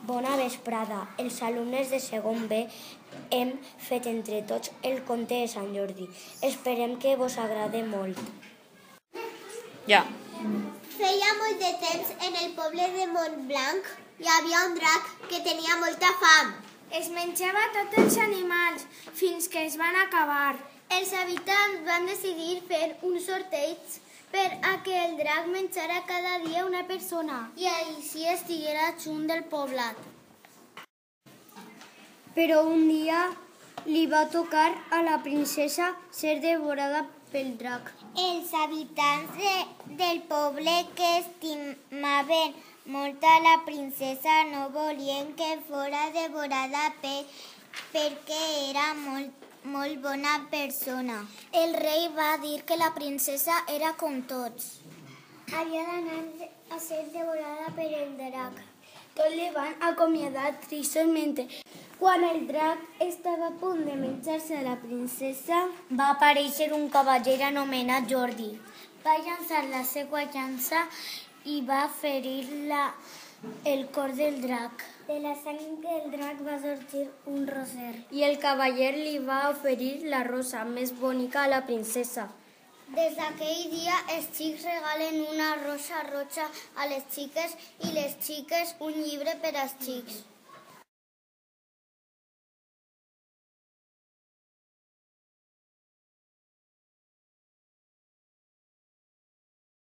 Bona vesprada. Els alumnes de segon B hem fet entre tots el conte de Sant Jordi. Esperem que vos agrade molt. Ja. Feia molt de temps en el poble de Montblanc hi havia un drac que tenia molta fam. Es menjava tots els animals fins que es van acabar. Els habitants van decidir fer un sorteig per a que el drac menjara cada dia una persona i així estiguera junt del poblat. Però un dia li va tocar a la princesa ser devorada pel drac. Els habitants del poble que estimaven molt a la princesa no volien que fora devorada perquè era molt bona persona. El rei va dir que la princesa era com tots. Havia d'anar a ser devorada per el drac. Tots li van acomiadar tristament. Quan el drac estava a punt de menjar-se a la princesa, va aparèixer un cavaller anomenat Jordi. Va llançar la seva llança i va ferir el cor del drac. De la sang del drac va sortir un roser. I el cavaller li va oferir la rosa més bonica a la princesa. Des d'aquell dia, els xics regalen una rosa roja a les xiques i les xiques un llibre per als xics.